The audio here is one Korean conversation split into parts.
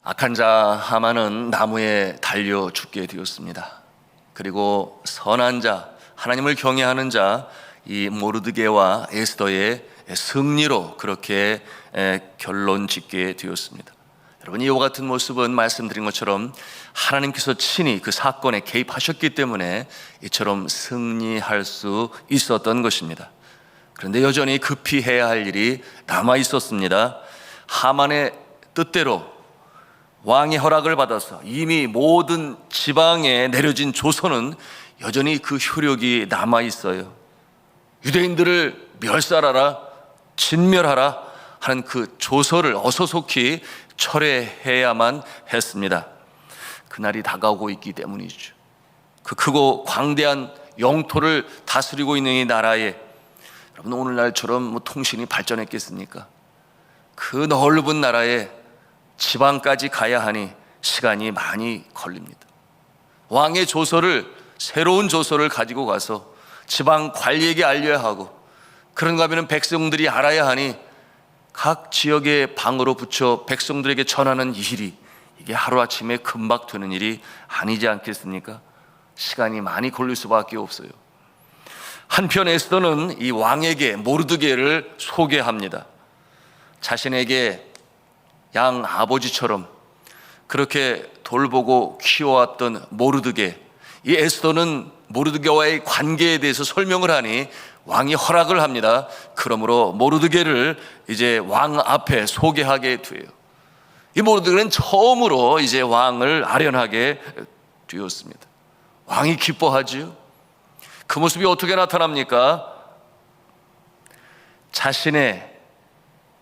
악한 자 하만은 나무에 달려 죽게 되었습니다. 그리고 선한 자, 하나님을 경외하는 자, 이 모르드게와 에스더의 승리로 그렇게 결론 짓게 되었습니다. 여러분, 이와 같은 모습은 말씀드린 것처럼 하나님께서 친히 그 사건에 개입하셨기 때문에 이처럼 승리할 수 있었던 것입니다. 그런데 여전히 급히 해야 할 일이 남아 있었습니다. 하만의 뜻대로 왕의 허락을 받아서 이미 모든 지방에 내려진 조서는 여전히 그 효력이 남아 있어요. 유대인들을 멸살하라, 진멸하라 하는 그 조서를 어서속히 철회해야만 했습니다. 그날이 다가오고 있기 때문이죠. 그 크고 광대한 영토를 다스리고 있는 이 나라에, 여러분, 오늘날처럼 통신이 발전했겠습니까? 그 넓은 나라에 지방까지 가야 하니 시간이 많이 걸립니다. 왕의 조서를, 새로운 조서를 가지고 가서 지방 관리에게 알려야 하고, 그런가 하면 백성들이 알아야 하니 각 지역의 방으로 붙여 백성들에게 전하는 일이, 이게 하루아침에 금방 되는 일이 아니지 않겠습니까? 시간이 많이 걸릴 수밖에 없어요. 한편 에스더는 이 왕에게 모르드게를 소개합니다. 자신에게 양 아버지처럼 그렇게 돌보고 키워왔던 모르드게, 이 에스더는 모르드게와의 관계에 대해서 설명을 하니 왕이 허락을 합니다. 그러므로 모르드게를 이제 왕 앞에 소개하게 돼요. 이 모르드게는 처음으로 이제 왕을 아련하게 되었습니다. 왕이 기뻐하지요. 그 모습이 어떻게 나타납니까? 자신의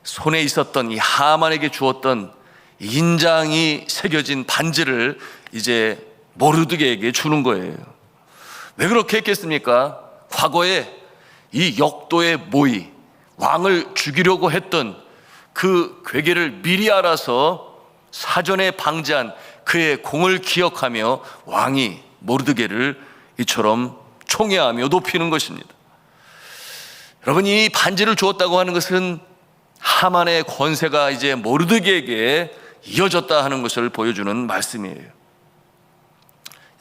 손에 있었던 이 하만에게 주었던 인장이 새겨진 반지를 이제 모르드게에게 주는 거예요. 왜 그렇게 했겠습니까? 과거에 이 역도의 모의, 왕을 죽이려고 했던 그 괴계를 미리 알아서 사전에 방지한 그의 공을 기억하며 왕이 모르드게를 이처럼 총애하며 높이는 것입니다. 여러분, 이 반지를 주었다고 하는 것은 하만의 권세가 이제 모르드게에게 이어졌다 하는 것을 보여주는 말씀이에요.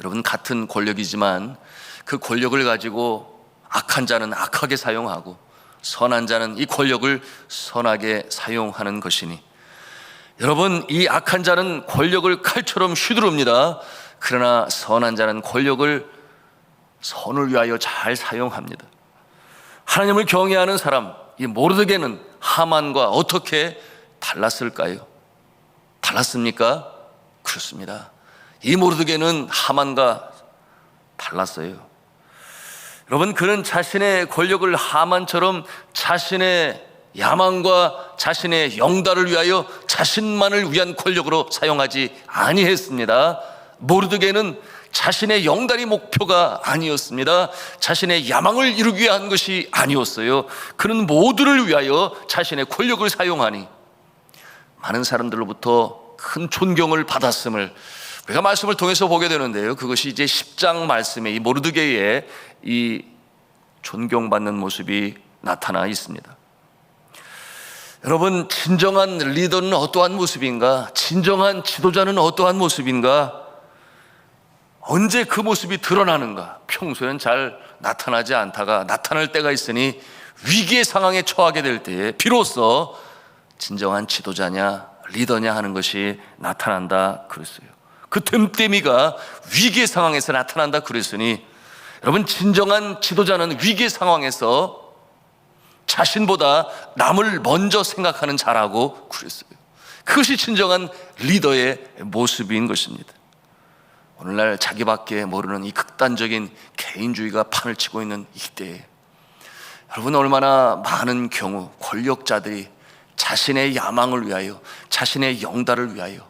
여러분, 같은 권력이지만 그 권력을 가지고 악한 자는 악하게 사용하고 선한 자는 이 권력을 선하게 사용하는 것이니, 여러분, 이 악한 자는 권력을 칼처럼 휘두릅니다. 그러나 선한 자는 권력을 선을 위하여 잘 사용합니다. 하나님을 경외하는 사람, 이 모르드게는 하만과 어떻게 달랐을까요? 달랐습니까? 그렇습니다. 이 모르드게는 하만과 달랐어요. 여러분, 그는 자신의 권력을 하만처럼 자신의 야망과 자신의 영달을 위하여 자신만을 위한 권력으로 사용하지 아니했습니다. 모르드게는 자신의 영달이 목표가 아니었습니다. 자신의 야망을 이루기 위한 것이 아니었어요. 그는 모두를 위하여 자신의 권력을 사용하니 많은 사람들로부터 큰 존경을 받았음을 우리가 말씀을 통해서 보게 되는데요, 그것이 이제 10장 말씀에 이 모르드게의 이 존경받는 모습이 나타나 있습니다. 여러분, 진정한 리더는 어떠한 모습인가? 진정한 지도자는 어떠한 모습인가? 언제 그 모습이 드러나는가? 평소엔 잘 나타나지 않다가 나타날 때가 있으니 위기의 상황에 처하게 될 때에 비로소 진정한 지도자냐 리더냐 하는 것이 나타난다 그랬어요. 그 됨됨이가 위기의 상황에서 나타난다 그랬으니, 여러분, 진정한 지도자는 위기의 상황에서 자신보다 남을 먼저 생각하는 자라고 그랬어요. 그것이 진정한 리더의 모습인 것입니다. 오늘날 자기밖에 모르는 이 극단적인 개인주의가 판을 치고 있는 이때에, 여러분, 얼마나 많은 경우 권력자들이 자신의 야망을 위하여, 자신의 영달을 위하여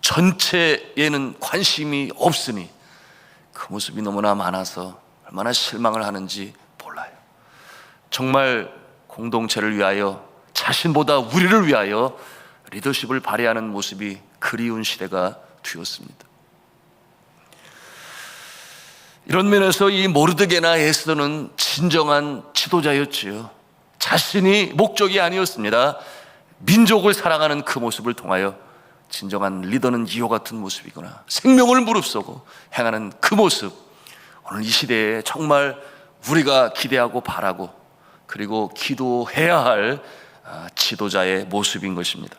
전체에는 관심이 없으니 그 모습이 너무나 많아서 얼마나 실망을 하는지 몰라요. 정말 공동체를 위하여, 자신보다 우리를 위하여 리더십을 발휘하는 모습이 그리운 시대가 되었습니다. 이런 면에서 이 모르드게나 에스더는 진정한 지도자였지요. 자신이 목적이 아니었습니다. 민족을 사랑하는 그 모습을 통하여 진정한 리더는 이와 같은 모습이구나, 생명을 무릅쓰고 행하는 그 모습, 오늘 이 시대에 정말 우리가 기대하고 바라고 그리고 기도해야 할 지도자의 모습인 것입니다.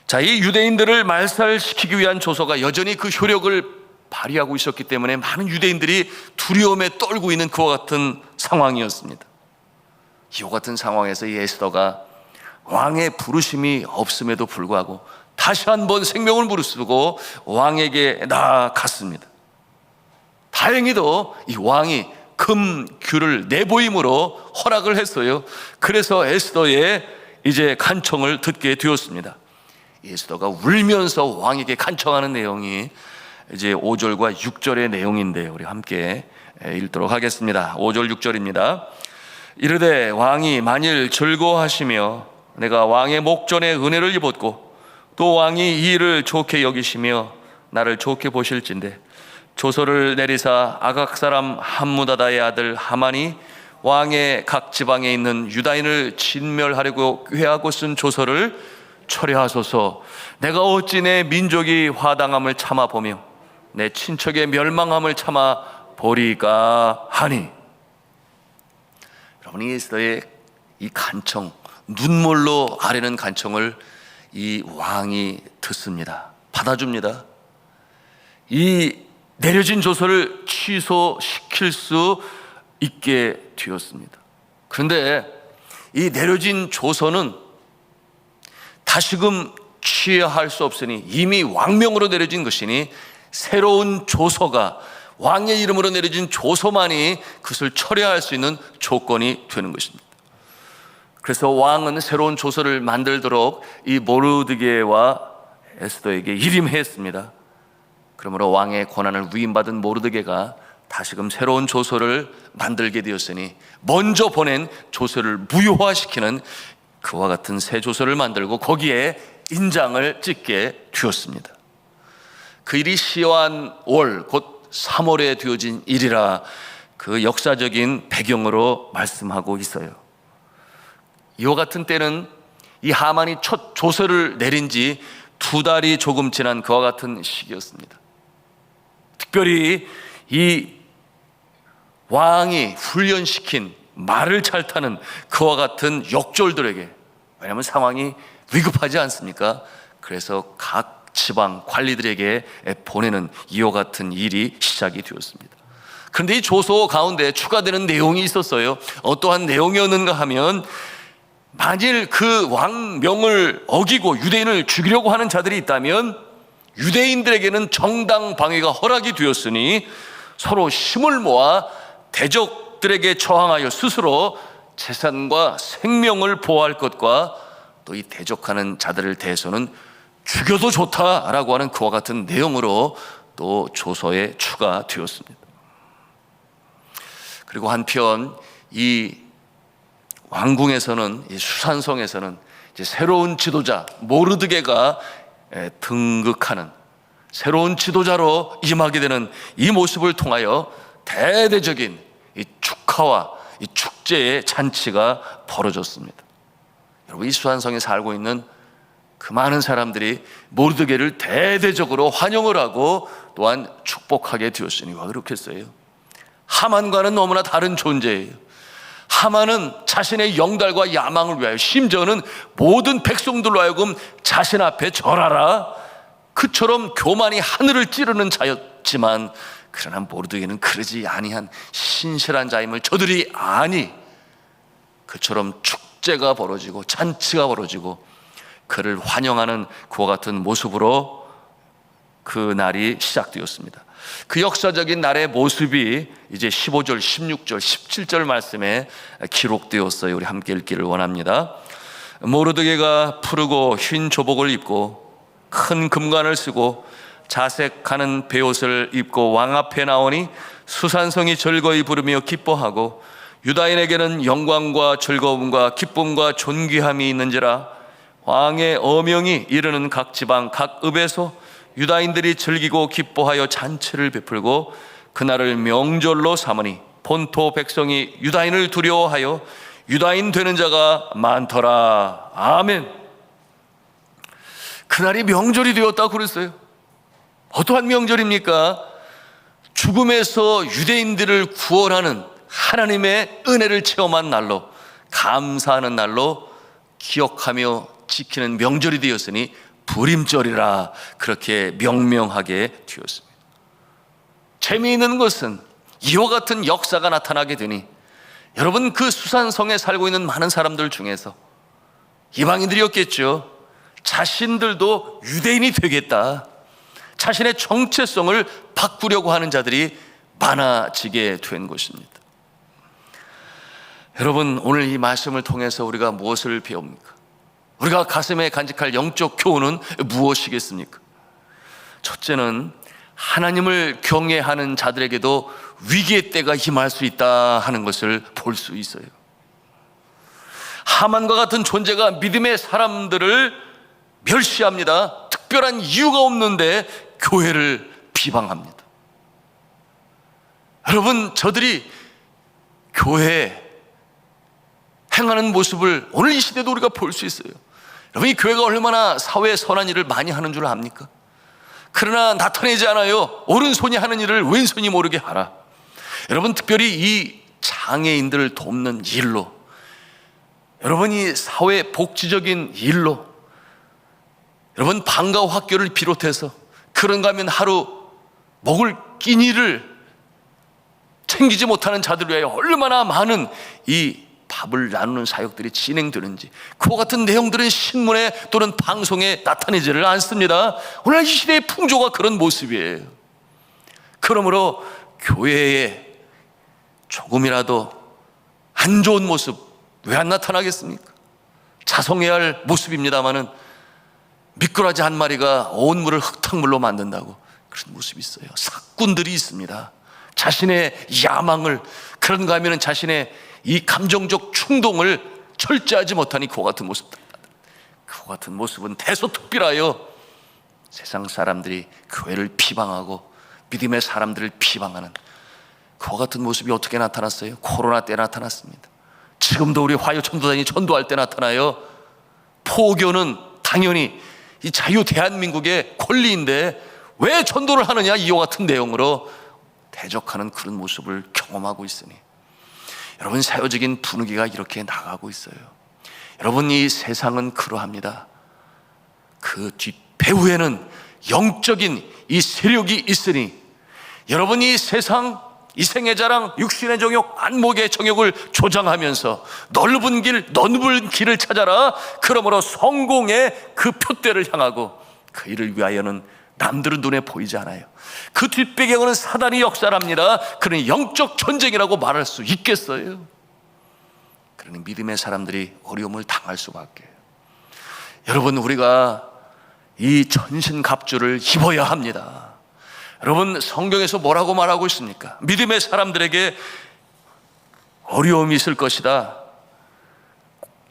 자, 이 유대인들을 말살시키기 위한 조서가 여전히 그 효력을 발휘하고 있었기 때문에 많은 유대인들이 두려움에 떨고 있는 그와 같은 상황이었습니다. 이와 같은 상황에서 이 에스더가 왕의 부르심이 없음에도 불구하고 다시 한번 생명을 무릅쓰고 왕에게 나아갔습니다. 다행히도 이 왕이 금귤을 내보임으로 허락을 했어요. 그래서 에스더의 이제 간청을 듣게 되었습니다. 에스더가 울면서 왕에게 간청하는 내용이 이제 5절과 6절의 내용인데 우리 함께 읽도록 하겠습니다. 5절 6절입니다. 이르되 왕이 만일 즐거워하시며 내가 왕의 목전에 은혜를 입었고 또 왕이 이 일을 좋게 여기시며 나를 좋게 보실진대 조서를 내리사 아각 사람 함무다다의 아들 하만이 왕의 각 지방에 있는 유다인을 진멸하려고 꾀하고 쓴 조서를 철회하소서. 내가 어찌 내 민족이 화당함을 참아 보며 내 친척의 멸망함을 참아 보리까 하니. 여러분, 이 에스더의 이 간청, 눈물로 아뢰는 간청을 이 왕이 듣습니다. 받아줍니다. 이 내려진 조서를 취소시킬 수 있게 되었습니다. 그런데 이 내려진 조서는 다시금 취하할 수 없으니 이미 왕명으로 내려진 것이니 새로운 조서가, 왕의 이름으로 내려진 조서만이 그것을 철회할 수 있는 조건이 되는 것입니다. 그래서 왕은 새로운 조서를 만들도록 이 모르드게와 에스더에게 일임했습니다. 그러므로 왕의 권한을 위임받은 모르드게가 다시금 새로운 조서를 만들게 되었으니 먼저 보낸 조서를 무효화시키는 그와 같은 새 조서를 만들고 거기에 인장을 찍게 되었습니다. 그 일이 시완 월 곧 3월에 되어진 일이라 그 역사적인 배경으로 말씀하고 있어요. 이와 같은 때는 이 하만이 첫 조서를 내린 지 2달이 조금 지난 그와 같은 시기였습니다. 특별히 이 왕이 훈련시킨 말을 잘 타는 그와 같은 역졸들에게, 왜냐하면 상황이 위급하지 않습니까? 그래서 각 지방 관리들에게 보내는 이와 같은 일이 시작이 되었습니다. 그런데 이 조서 가운데 추가되는 내용이 있었어요. 어떠한 내용이었는가 하면, 만일 그 왕명을 어기고 유대인을 죽이려고 하는 자들이 있다면 유대인들에게는 정당 방위가 허락이 되었으니 서로 힘을 모아 대적들에게 저항하여 스스로 재산과 생명을 보호할 것과 또 이 대적하는 자들을 대해서는 죽여도 좋다라고 하는 그와 같은 내용으로 또 조서에 추가되었습니다. 그리고 한편 이 왕궁에서는, 이 수산성에서는 이제 새로운 지도자 모르드게가 등극하는, 새로운 지도자로 임하게 되는 이 모습을 통하여 대대적인 이 축하와 이 축제의 잔치가 벌어졌습니다. 여러분, 이 수산성에 살고 있는 그 많은 사람들이 모르드게를 대대적으로 환영을 하고 또한 축복하게 되었으니 왜 그렇겠어요? 하만과는 너무나 다른 존재예요. 하만은 자신의 영달과 야망을 위하여, 심지어는 모든 백성들로 하여금 자신 앞에 절하라, 그처럼 교만이 하늘을 찌르는 자였지만, 그러나 모르드게는 그러지 아니한 신실한 자임을 저들이 아니, 그처럼 축제가 벌어지고 잔치가 벌어지고 그를 환영하는 그와 같은 모습으로 그 날이 시작되었습니다. 그 역사적인 날의 모습이 이제 15절, 16절, 17절 말씀에 기록되었어요. 우리 함께 읽기를 원합니다. 모르드게가 푸르고 흰 조복을 입고 큰 금관을 쓰고 자색하는 베옷을 입고 왕 앞에 나오니 수산성이 즐거이 부르며 기뻐하고 유다인에게는 영광과 즐거움과 기쁨과 존귀함이 있는지라. 왕의 어명이 이르는 각 지방 각 읍에서 유다인들이 즐기고 기뻐하여 잔치를 베풀고 그날을 명절로 삼으니 본토 백성이 유다인을 두려워하여 유다인 되는 자가 많더라. 아멘. 그날이 명절이 되었다고 그랬어요. 어떠한 명절입니까? 죽음에서 유대인들을 구원하는 하나님의 은혜를 체험한 날로, 감사하는 날로 기억하며 지키는 명절이 되었으니 부림절이라 그렇게 명명하게 되었습니다. 재미있는 것은 이와 같은 역사가 나타나게 되니 여러분, 그 수산성에 살고 있는 많은 사람들 중에서 이방인들이었겠죠. 자신들도 유대인이 되겠다, 자신의 정체성을 바꾸려고 하는 자들이 많아지게 된 것입니다. 여러분, 오늘 이 말씀을 통해서 우리가 무엇을 배웁니까? 우리가 가슴에 간직할 영적 교훈은 무엇이겠습니까? 첫째는 하나님을 경외하는 자들에게도 위기의 때가 임할 수 있다 하는 것을 볼 수 있어요. 하만과 같은 존재가 믿음의 사람들을 멸시합니다. 특별한 이유가 없는데 교회를 비방합니다. 여러분, 저들이 교회에 행하는 모습을 오늘 이 시대도 우리가 볼 수 있어요. 여러분, 이 교회가 얼마나 사회에 선한 일을 많이 하는 줄 압니까? 그러나 나타내지 않아요. 오른손이 하는 일을 왼손이 모르게 하라. 여러분, 특별히 이 장애인들을 돕는 일로, 여러분이 사회 복지적인 일로, 여러분 방과 학교를 비롯해서 그런가 하면 하루 먹을 끼니를 챙기지 못하는 자들 위하여 얼마나 많은 이 밥을 나누는 사역들이 진행되는지, 그와 같은 내용들은 신문에 또는 방송에 나타내지를 않습니다. 오늘 이 시대의 풍조가 그런 모습이에요. 그러므로 교회에 조금이라도 안 좋은 모습 왜 안 나타나겠습니까? 자성해야 할 모습입니다마는 미꾸라지 한 마리가 온 물을 흙탕물로 만든다고 그런 모습이 있어요. 사꾼들이 있습니다. 자신의 야망을, 그런가 하면 자신의 이 감정적 충동을 절제하지 못하니 그와 같은 모습들, 그와 같은 모습은 대소특필하여 세상 사람들이 교회를 비방하고 믿음의 사람들을 비방하는 그와 같은 모습이 어떻게 나타났어요? 코로나 때 나타났습니다. 지금도 우리 화요천도단이 전도할 때 나타나요. 포교는 당연히 이 자유 대한민국의 권리인데 왜 전도를 하느냐, 이와 같은 내용으로 대적하는 그런 모습을 경험하고 있으니 여러분, 사회적인 분위기가 이렇게 나가고 있어요. 여러분, 이 세상은 그러합니다. 그 뒷배후에는 영적인 이 세력이 있으니 여러분, 이 세상, 이 생의 자랑, 육신의 정욕, 안목의 정욕을 조장하면서 넓은 길을 찾아라. 그러므로 성공의 그 표대를 향하고 그 일을 위하여는 남들은 눈에 보이지 않아요. 그 뒷배경은 사단이 역사랍니다. 그러니 영적 전쟁이라고 말할 수 있겠어요? 그러니 믿음의 사람들이 어려움을 당할 수밖에. 여러분, 우리가 이 전신갑주를 입어야 합니다. 여러분, 성경에서 뭐라고 말하고 있습니까? 믿음의 사람들에게 어려움이 있을 것이다.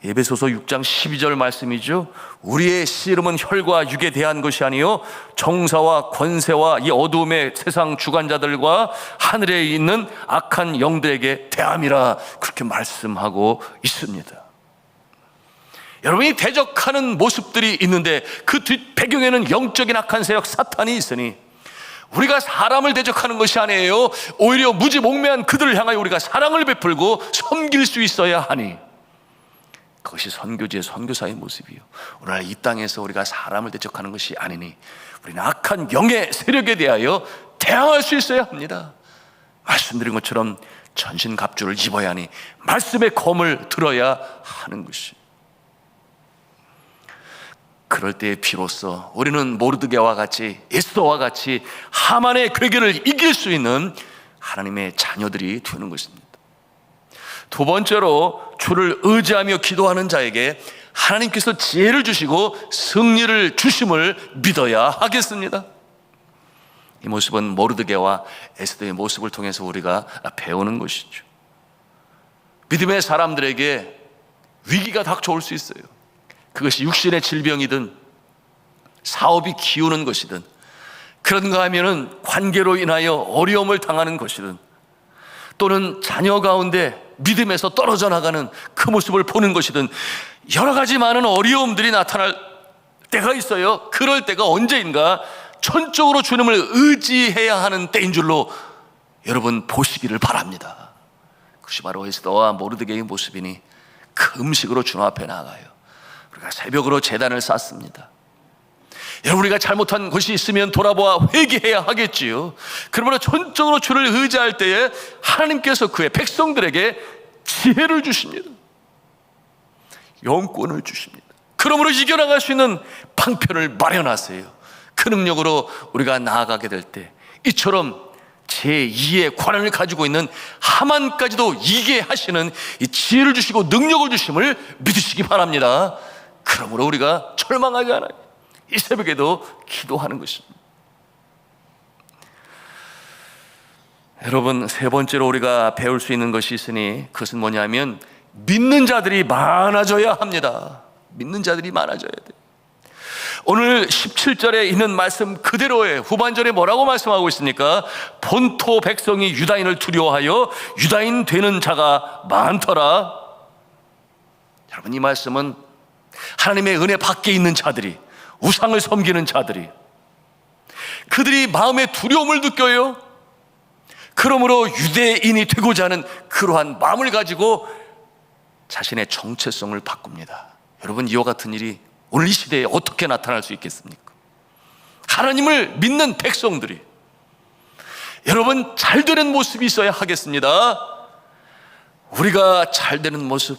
에베소서 6장 12절 말씀이죠. 우리의 씨름은 혈과 육에 대한 것이 아니요 정사와 권세와 이 어두움의 세상 주관자들과 하늘에 있는 악한 영들에게 대함이라, 그렇게 말씀하고 있습니다. 여러분이 대적하는 모습들이 있는데 그 뒷배경에는 영적인 악한 세력 사탄이 있으니 우리가 사람을 대적하는 것이 아니에요. 오히려 무지몽매한 그들을 향하여 우리가 사랑을 베풀고 섬길 수 있어야 하니 그것이 선교지의 선교사의 모습이요. 오늘 이 땅에서 우리가 사람을 대적하는 것이 아니니 우리는 악한 영의 세력에 대하여 대항할 수 있어야 합니다. 말씀드린 것처럼 전신갑주를 입어야 하니 말씀의 검을 들어야 하는 것이. 그럴 때 비로소 우리는 모르드게와 같이, 에스더와 같이 하만의 괴계를 이길 수 있는 하나님의 자녀들이 되는 것입니다. 두 번째로, 주를 의지하며 기도하는 자에게 하나님께서 지혜를 주시고 승리를 주심을 믿어야 하겠습니다. 이 모습은 모르드게와 에스더의 모습을 통해서 우리가 배우는 것이죠. 믿음의 사람들에게 위기가 닥쳐올 수 있어요. 그것이 육신의 질병이든 사업이 기우는 것이든 그런가 하면은 관계로 인하여 어려움을 당하는 것이든, 또는 자녀 가운데 믿음에서 떨어져 나가는 그 모습을 보는 것이든, 여러 가지 많은 어려움들이 나타날 때가 있어요. 그럴 때가 언제인가? 전적으로 주님을 의지해야 하는 때인 줄로 여러분 보시기를 바랍니다. 그것이 바로 에스더와 모르드게의 모습이니 금식으로 주님 앞에 나가요. 우리가 새벽으로 제단을 쌓습니다. 여러분, 우리가 잘못한 것이 있으면 돌아보아 회개해야 하겠지요. 그러므로 전적으로 주를 의지할 때에 하나님께서 그의 백성들에게 지혜를 주십니다. 영권을 주십니다. 그러므로 이겨나갈 수 있는 방편을 마련하세요. 그 능력으로 우리가 나아가게 될 때 이처럼 제2의 권한을 가지고 있는 하만까지도 이기게 하시는 이 지혜를 주시고 능력을 주심을 믿으시기 바랍니다. 그러므로 우리가 절망하지 않아요. 이 새벽에도 기도하는 것입니다. 여러분, 세 번째로 우리가 배울 수 있는 것이 있으니 그것은 뭐냐면 믿는 자들이 많아져야 합니다. 믿는 자들이 많아져야 돼요. 오늘 17절에 있는 말씀 그대로의 후반절에 뭐라고 말씀하고 있습니까? 본토 백성이 유다인을 두려워하여 유다인 되는 자가 많더라. 여러분, 이 말씀은 하나님의 은혜 밖에 있는 자들이, 우상을 섬기는 자들이, 그들이 마음에 두려움을 느껴요. 그러므로 유대인이 되고자 하는 그러한 마음을 가지고 자신의 정체성을 바꿉니다. 여러분, 이와 같은 일이 오늘 이 시대에 어떻게 나타날 수 있겠습니까? 하나님을 믿는 백성들이, 여러분, 잘 되는 모습이 있어야 하겠습니다. 우리가 잘 되는 모습,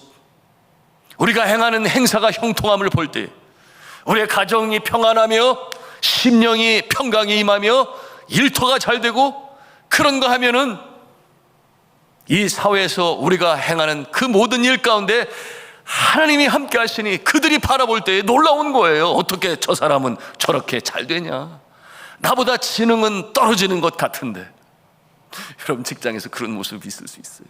우리가 행하는 행사가 형통함을 볼 때, 우리의 가정이 평안하며 심령이 평강이 임하며 일터가 잘 되고, 그런가 하면은 이 사회에서 우리가 행하는 그 모든 일 가운데 하나님이 함께 하시니 그들이 바라볼 때 놀라운 거예요. 어떻게 저 사람은 저렇게 잘 되냐? 나보다 지능은 떨어지는 것 같은데. 여러분, 직장에서 그런 모습이 있을 수 있어요.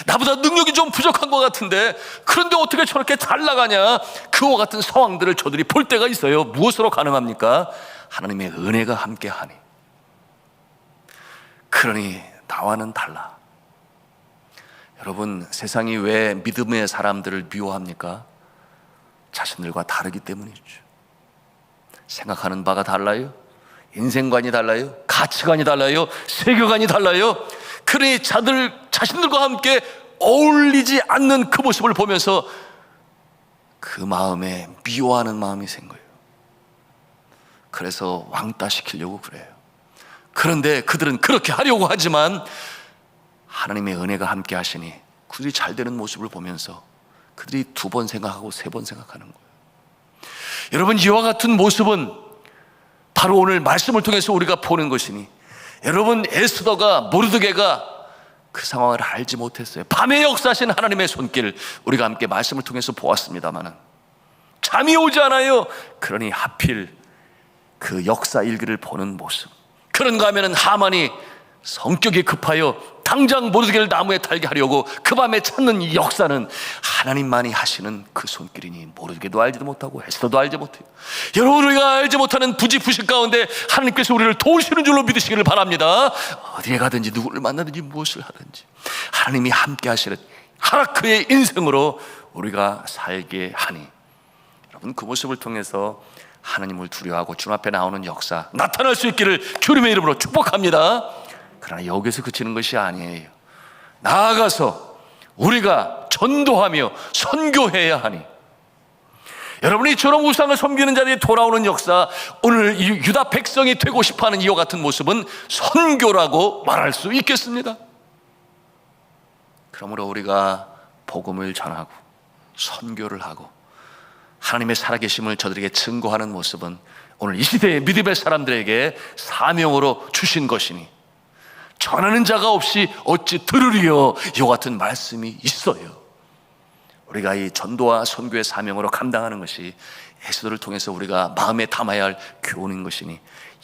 나보다 능력이 좀 부족한 것 같은데, 그런데 어떻게 저렇게 잘 나가냐? 그와 같은 상황들을 저들이 볼 때가 있어요. 무엇으로 가능합니까? 하나님의 은혜가 함께하니. 그러니 나와는 달라. 여러분, 세상이 왜 믿음의 사람들을 미워합니까? 자신들과 다르기 때문이죠. 생각하는 바가 달라요. 인생관이 달라요. 가치관이 달라요. 세계관이 달라요. 그러니 자신들과 함께 어울리지 않는 그 모습을 보면서 그 마음에 미워하는 마음이 생겨요. 그래서 왕따시키려고 그래요. 그런데 그들은 그렇게 하려고 하지만 하나님의 은혜가 함께 하시니 그들이 잘 되는 모습을 보면서 그들이 2번 생각하고 3번 생각하는 거예요. 여러분, 이와 같은 모습은 바로 오늘 말씀을 통해서 우리가 보는 것이니, 여러분, 에스더가, 모르드게가 그 상황을 알지 못했어요. 밤에 역사하신 하나님의 손길을 우리가 함께 말씀을 통해서 보았습니다마는 잠이 오지 않아요. 그러니 하필 그 역사 일기를 보는 모습, 그런가 하면은 하만이 성격이 급하여 당장 모르드게를 나무에 달게 하려고 그 밤에 찾는 이 역사는 하나님만이 하시는 그 손길이니 모르드게도 알지도 못하고 에스더도 알지 못해요. 여러분, 우리가 알지 못하는 부지부식 가운데 하나님께서 우리를 도우시는 줄로 믿으시기를 바랍니다. 어디에 가든지 누구를 만나든지 무엇을 하든지 하나님이 함께 하시는 하나크의 인생으로 우리가 살게 하니, 여러분, 그 모습을 통해서 하나님을 두려워하고 주님 앞에 나오는 역사 나타날 수 있기를 주님의 이름으로 축복합니다. 그러나 여기서 그치는 것이 아니에요. 나아가서 우리가 전도하며 선교해야 하니, 여러분이 이처럼 우상을 섬기는 자들이 돌아오는 역사, 오늘 유다 백성이 되고 싶어하는 이와 같은 모습은 선교라고 말할 수 있겠습니다. 그러므로 우리가 복음을 전하고 선교를 하고 하나님의 살아계심을 저들에게 증거하는 모습은 오늘 이 시대의 믿음의 사람들에게 사명으로 주신 것이니 전하는 자가 없이 어찌 들으리요, 이와 같은 말씀이 있어요. 우리가 이 전도와 선교의 사명으로 감당하는 것이 에스더를 통해서 우리가 마음에 담아야 할 교훈인 것이니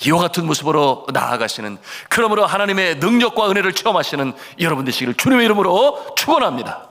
이와 같은 모습으로 나아가시는, 그러므로 하나님의 능력과 은혜를 체험하시는 여러분 되시기를 주님의 이름으로 축원합니다.